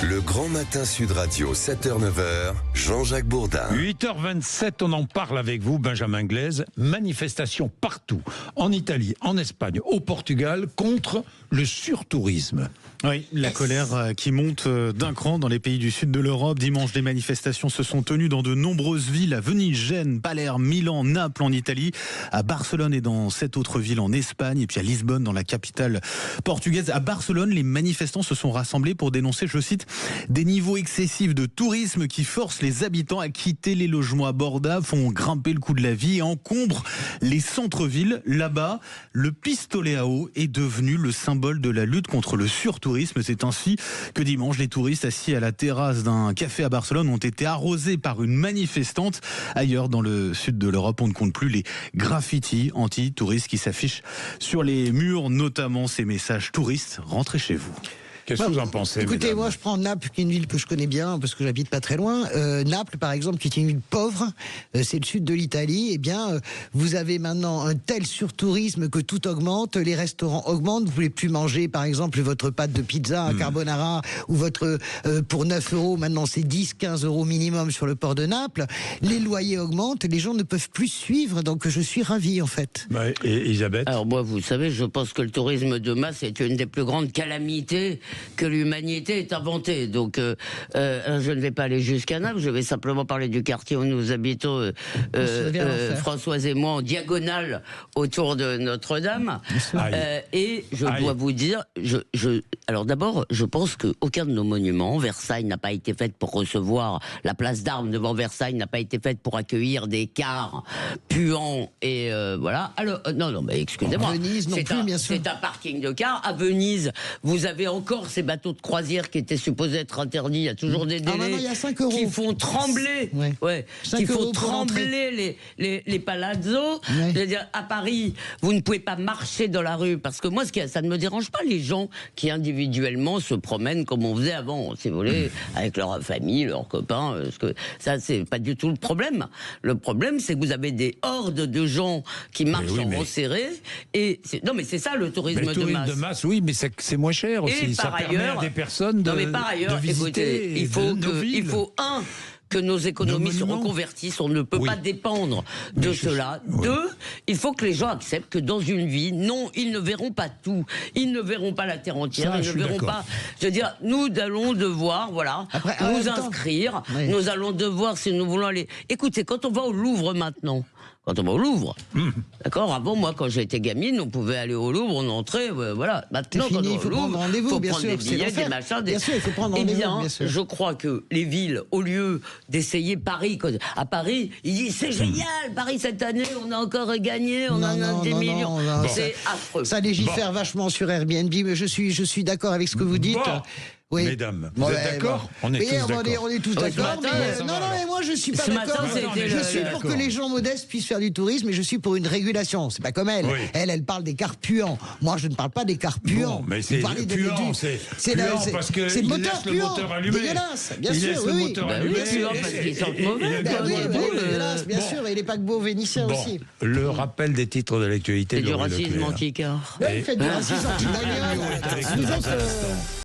Le Grand Matin Sud Radio, 7h-9h, Jean-Jacques Bourdin. 8h27, on en parle avec vous, Benjamin Glaise. Manifestation partout, en Italie, en Espagne, au Portugal, contre le surtourisme. Oui, la colère qui monte d'un cran dans les pays du sud de l'Europe. Dimanche, des manifestations se sont tenues dans de nombreuses villes, à Venise, Gênes, Palerme, Milan, Naples en Italie, à Barcelone et dans 7 autres villes en Espagne, et puis à Lisbonne, dans la capitale portugaise. À Barcelone, les manifestants se sont rassemblés pour dénoncer, je cite, des niveaux excessifs de tourisme qui forcent les habitants à quitter les logements abordables, font grimper le coût de la vie et encombrent les centres-villes. Là-bas, le pistolet à eau est devenu le symbole de la lutte contre le surtourisme. C'est ainsi que dimanche, les touristes assis à la terrasse d'un café à Barcelone ont été arrosés par une manifestante. Ailleurs, dans le sud de l'Europe, on ne compte plus les graffitis anti-touristes qui s'affichent sur les murs, notamment ces messages touristes. Rentrez chez vous. Qu'est-ce que vous en pensez, Écoutez, mesdames ? moi je prends Naples, qui est une ville que je connais bien, parce que j'habite pas très loin. Naples, par exemple, qui est une ville pauvre, c'est le sud de l'Italie. Eh bien, vous avez maintenant un tel surtourisme que tout augmente, les restaurants augmentent, vous pouvez plus manger, par exemple, votre pâte de pizza à carbonara, ou votre, pour 9 euros, maintenant c'est 10, 15 euros minimum sur le port de Naples. Les loyers augmentent, les gens ne peuvent plus suivre, donc je suis ravi, en fait. Ouais, et Elisabeth ? Alors moi, vous savez, je pense que le tourisme de masse est une des plus grandes calamités que l'humanité ait inventée. Donc, je ne vais pas aller jusqu'à Naples, je vais simplement parler du quartier où nous habitons, Françoise et moi, en diagonale autour de Notre-Dame. Et je dois vous dire, alors d'abord, je pense qu'aucun de nos monuments, Versailles n'a pas été faite pour recevoir, la place d'Armes devant Versailles n'a pas été faite pour accueillir des cars puants et voilà. Alors, non, mais excusez-moi. Venise non plus, bien sûr. C'est un parking de cars. À Venise, vous avez encore ces bateaux de croisière qui étaient supposés être interdits. Il y a toujours des délais il y a 5 euros. qui font trembler, qui font trembler les palazzos. Ouais. C'est-à-dire, à Paris, vous ne pouvez pas marcher dans la rue, parce que moi, ça ne me dérange pas, les gens qui individuellement se promènent comme on faisait avant, si vous voulez, avec leur famille, leurs copains. Parce que ça, c'est pas du tout le problème. Le problème, c'est que vous avez des hordes de gens qui marchent en rang serré. Non, mais c'est ça le tourisme Le tourisme de masse. de masse, oui, mais c'est moins cher aussi. Et Ça par permet ailleurs, à des personnes de, non, mais par ailleurs, de visiter écoutez, il faut que nos économies se monuments. reconvertissent. On ne peut pas dépendre de cela. Oui. 2, il faut que les gens acceptent que dans une vie, non, ils ne verront pas tout. Ils ne verront pas la terre entière. Ça, ils je ne suis verront d'accord. pas. Je veux dire, nous allons devoir, Après, en nous même temps- inscrire. Oui. Nous allons devoir, si nous voulons aller. Écoutez, quand on va au Louvre maintenant. Quand on va au Louvre, d'accord. Avant, moi, quand j'étais gamine, on pouvait aller au Louvre, on entrait, voilà. Maintenant, C'est fini, quand on il faut va au prendre Louvre, rendez-vous, faut bien prendre sûr, des c'est billets, l'enfer. des machins, Bien sûr, il faut prendre rendez-vous, bien sûr. je crois que les villes, au lieu d'essayer Paris, à Paris, ils disent c'est génial, Paris cette année, on a encore gagné, on en a des millions. non, C'est affreux. Ça légifère vachement sur Airbnb, mais je suis d'accord avec ce que vous dites. Bon. Oui. Mesdames, vous êtes d'accord ? On est Oui, tous d'accord. On est tous Ce d'accord. matin, Mais ça non, mais moi je suis pas Ce matin, d'accord. c'était Je suis pour que les gens modestes puissent faire du tourisme, et je suis pour une régulation. C'est pas comme elle. Oui. Elle parle des cars puants. Moi, je ne parle pas des cars puants. Bon, mais Vous c'est parlez puant, c'est puant parce que c'est le il moteur laisse le puant. moteur allumé. Dégueulasse, bien Il sûr, laisse le oui. moteur Bah oui, allumé. puant parce qu'ils sentent mauvais, Bah oui, Bon, dégueulasse, bien sûr, et les paquebots vénitiens Bon, aussi. le rappel des titres de l'actualité. C'est du Laurie racisme Leclerc. anti-car. Faites du racisme anti-bagnole. Avec Vous nous dans êtes, un instant.